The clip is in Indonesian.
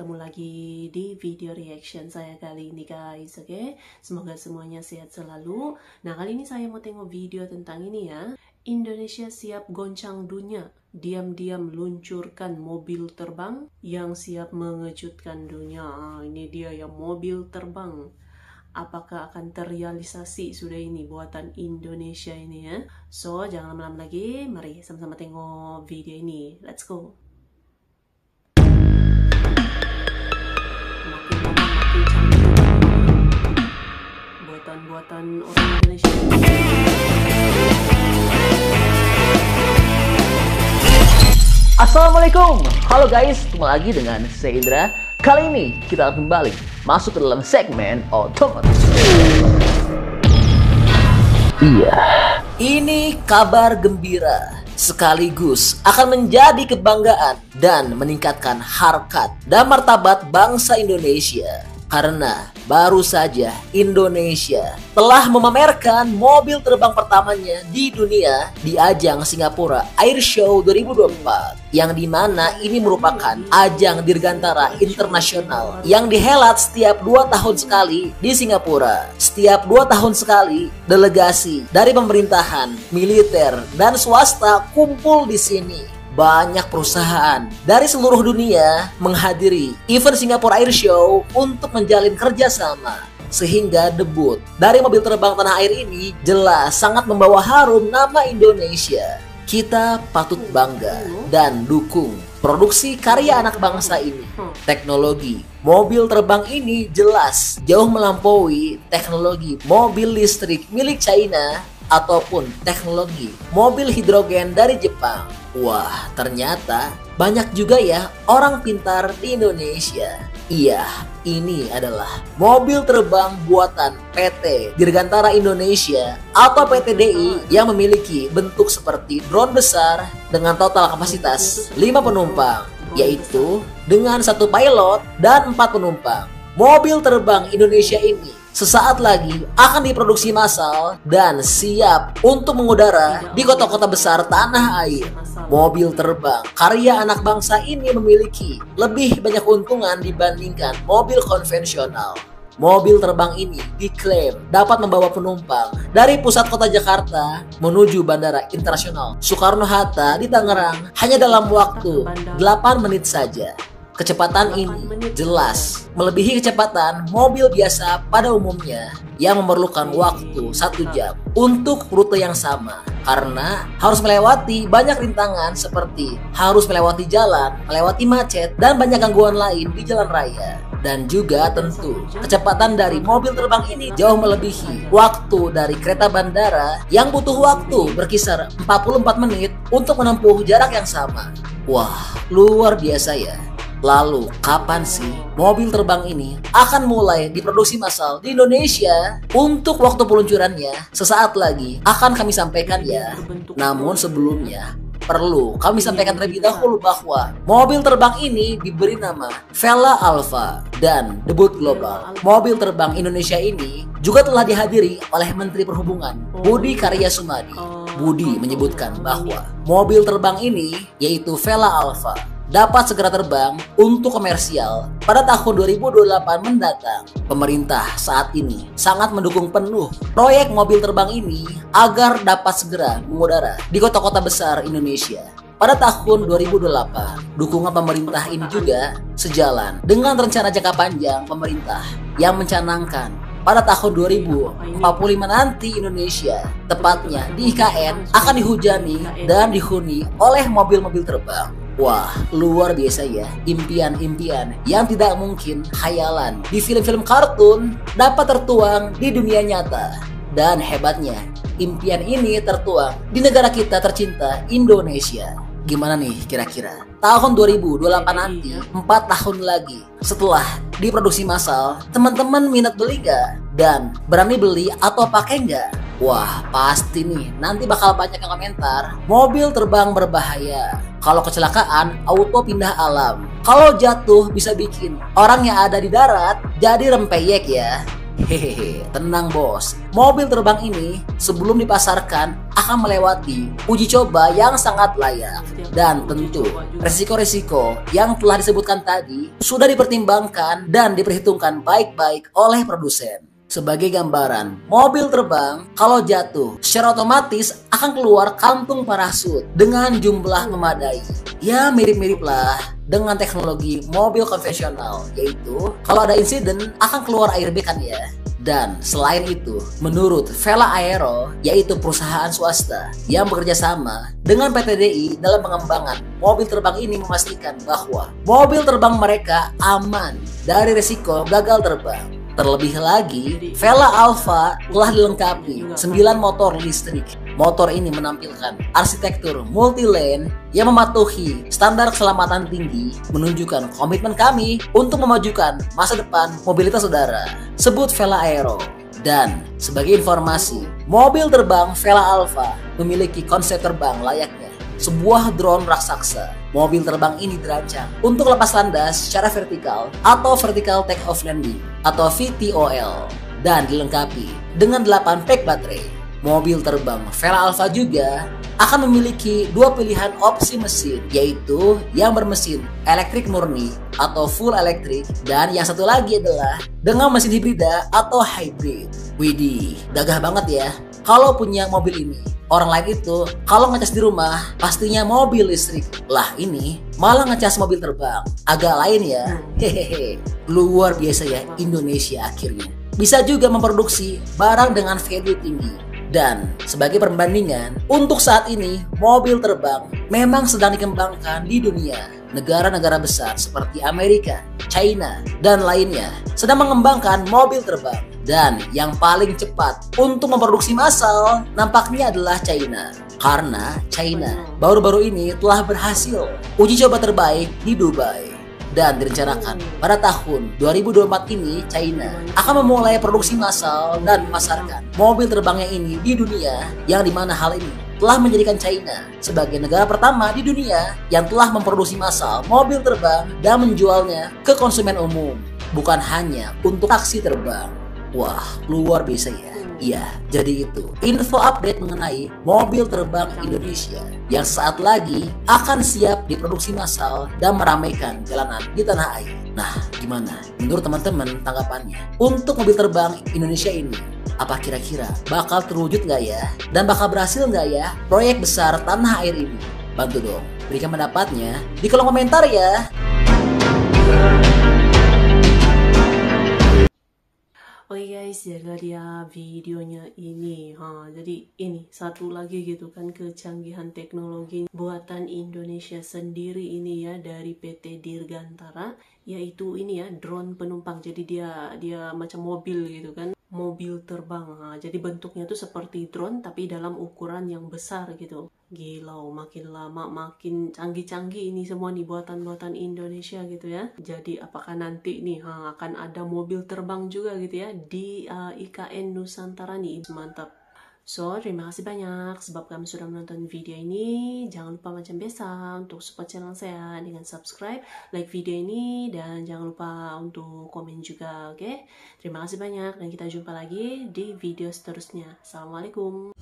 ketemu lagi di video reaction saya kali ini guys, oke? Semoga semuanya sehat selalu. Nah, kali ini saya mau tengok video tentang ini ya. Indonesia siap goncang dunia, diam-diam luncurkan mobil terbang yang siap mengejutkan dunia. Ini dia ya, mobil terbang. Apakah akan terrealisasi sudah ini buatan Indonesia ini ya? So, jangan lama-lama lagi, mari sama-sama tengok video ini. Let's go! Buatan orang Indonesia. Assalamualaikum, halo guys, ketemu lagi dengan saya Indra. Kali ini kita akan kembali masuk ke dalam segmen otomotif. Iya, ini kabar gembira sekaligus akan menjadi kebanggaan dan meningkatkan harkat dan martabat bangsa Indonesia. Karena baru saja Indonesia telah memamerkan mobil terbang pertamanya di dunia di ajang Singapura Airshow 2024, yang dimana ini merupakan ajang dirgantara internasional yang dihelat setiap 2 tahun sekali di Singapura. Setiap 2 tahun sekali delegasi dari pemerintahan, militer, dan swasta kumpul di sini. Banyak perusahaan dari seluruh dunia menghadiri event Singapore Airshow untuk menjalin kerjasama, sehingga debut dari mobil terbang tanah air ini jelas sangat membawa harum nama Indonesia. Kita patut bangga dan dukung produksi karya anak bangsa ini. Teknologi mobil terbang ini jelas jauh melampaui teknologi mobil listrik milik China ataupun teknologi mobil hidrogen dari Jepang. Wah, ternyata banyak juga ya orang pintar di Indonesia. Iya, ini adalah mobil terbang buatan PT Dirgantara Indonesia atau PT DI yang memiliki bentuk seperti drone besar dengan total kapasitas 5 penumpang, yaitu dengan 1 pilot dan 4 penumpang. Mobil terbang Indonesia ini sesaat lagi akan diproduksi massal dan siap untuk mengudara di kota-kota besar tanah air. Mobil terbang karya anak bangsa ini memiliki lebih banyak keuntungan dibandingkan mobil konvensional. Mobil terbang ini diklaim dapat membawa penumpang dari pusat kota Jakarta menuju Bandara Internasional Soekarno-Hatta di Tangerang hanya dalam waktu 8 menit saja. Kecepatan ini jelas melebihi kecepatan mobil biasa pada umumnya yang memerlukan waktu 1 jam untuk rute yang sama, karena harus melewati banyak rintangan seperti harus melewati jalan, melewati macet, dan banyak gangguan lain di jalan raya. Dan juga tentu kecepatan dari mobil terbang ini jauh melebihi waktu dari kereta bandara yang butuh waktu berkisar 44 menit untuk menempuh jarak yang sama. Wah, luar biasa ya. Lalu, kapan sih mobil terbang ini akan mulai diproduksi massal di Indonesia? Untuk waktu peluncurannya sesaat lagi akan kami sampaikan ya. Namun sebelumnya, perlu kami sampaikan terlebih dahulu bahwa mobil terbang ini diberi nama Vela Alpha dan debut global. Mobil terbang Indonesia ini juga telah dihadiri oleh Menteri Perhubungan Budi Karya Sumadi. Budi menyebutkan bahwa mobil terbang ini, yaitu Vela Alpha, dapat segera terbang untuk komersial pada tahun 2028 mendatang. Pemerintah saat ini sangat mendukung penuh proyek mobil terbang ini agar dapat segera mengudara di kota-kota besar Indonesia pada tahun 2028. Dukungan pemerintah ini juga sejalan dengan rencana jangka panjang pemerintah yang mencanangkan pada tahun 2045 nanti Indonesia, tepatnya di IKN, akan dihujani dan dihuni oleh mobil-mobil terbang. Wah, luar biasa ya, impian-impian yang tidak mungkin khayalan di film-film kartun dapat tertuang di dunia nyata. Dan hebatnya, impian ini tertuang di negara kita tercinta, Indonesia. Gimana nih kira-kira? Tahun 2028 nanti, 4 tahun lagi setelah diproduksi massal, teman-teman minat beli gak? Dan berani beli atau pakai gak? Wah, pasti nih nanti bakal banyak yang komentar, mobil terbang berbahaya. Kalau kecelakaan, auto pindah alam. Kalau jatuh bisa bikin orang yang ada di darat jadi rempeyek ya. Hehehe, tenang bos. Mobil terbang ini sebelum dipasarkan akan melewati uji coba yang sangat layak. Dan tentu resiko-resiko yang telah disebutkan tadi sudah dipertimbangkan dan diperhitungkan baik-baik oleh produsen. Sebagai gambaran, mobil terbang kalau jatuh secara otomatis akan keluar kantung parasut dengan jumlah memadai. Ya mirip-mirip lah dengan teknologi mobil konvensional, yaitu kalau ada insiden akan keluar airbag kan ya. Dan selain itu, menurut Vela Aero, yaitu perusahaan swasta yang bekerja sama dengan PT DI dalam pengembangan mobil terbang ini, memastikan bahwa mobil terbang mereka aman dari risiko gagal terbang. Terlebih lagi, Vela Alpha telah dilengkapi 9 motor listrik. Motor ini menampilkan arsitektur multi-lane yang mematuhi standar keselamatan tinggi, menunjukkan komitmen kami untuk memajukan masa depan mobilitas udara. Sebut Vela Aero. Dan sebagai informasi, mobil terbang Vela Alpha memiliki konsep terbang layaknya sebuah drone raksasa. Mobil terbang ini dirancang untuk lepas landas secara vertikal atau vertical take off landing atau VTOL dan dilengkapi dengan 8 pack baterai. Mobil terbang Vela Alpha juga akan memiliki 2 pilihan opsi mesin, yaitu yang bermesin elektrik murni atau full elektrik, dan yang satu lagi adalah dengan mesin hibrida atau hybrid. Widih, gagah banget ya kalau punya mobil ini. Orang lain itu kalau ngecas di rumah pastinya mobil listrik. Lah ini malah ngecas mobil terbang. Agak lain ya. Hehehe. Luar biasa ya Indonesia akhirnya bisa juga memproduksi barang dengan value tinggi. Dan sebagai perbandingan, untuk saat ini mobil terbang memang sedang dikembangkan di dunia. Negara-negara besar seperti Amerika, China, dan lainnya sedang mengembangkan mobil terbang. Dan yang paling cepat untuk memproduksi massal nampaknya adalah China. Karena China baru-baru ini telah berhasil uji coba terbaik di Dubai. Dan direncanakan pada tahun 2024 ini China akan memulai produksi massal dan memasarkan mobil terbangnya ini di dunia, yang dimana hal ini telah menjadikan China sebagai negara pertama di dunia yang telah memproduksi massal mobil terbang dan menjualnya ke konsumen umum, bukan hanya untuk taksi terbang. Wah, luar biasa ya. Iya, jadi itu info update mengenai mobil terbang Indonesia yang saat lagi akan siap diproduksi massal dan meramaikan jalanan di tanah air. Nah, gimana menurut teman-teman tanggapannya untuk mobil terbang Indonesia ini? Apa kira-kira bakal terwujud nggak ya? Dan bakal berhasil nggak ya proyek besar tanah air ini? Bantu dong, berikan pendapatnya di kolom komentar ya. Oke guys, jaga dia videonya ini. Jadi ini satu lagi gitu kan kecanggihan teknologi buatan Indonesia sendiri ini ya, dari PT Dirgantara, yaitu ini ya drone penumpang. Jadi dia macam mobil gitu kan, mobil terbang. Jadi bentuknya tuh seperti drone tapi dalam ukuran yang besar gitu. Gila, makin lama makin canggih-canggih ini semua nih buatan-buatan Indonesia gitu ya. Jadi apakah nanti nih akan ada mobil terbang juga gitu ya di IKN Nusantara nih. Mantap. So, terima kasih banyak sebab kamu sudah menonton video ini. Jangan lupa macam biasa untuk support channel saya dengan subscribe, like video ini, dan jangan lupa untuk komen juga, oke? Terima kasih banyak dan kita jumpa lagi di video seterusnya. Assalamualaikum.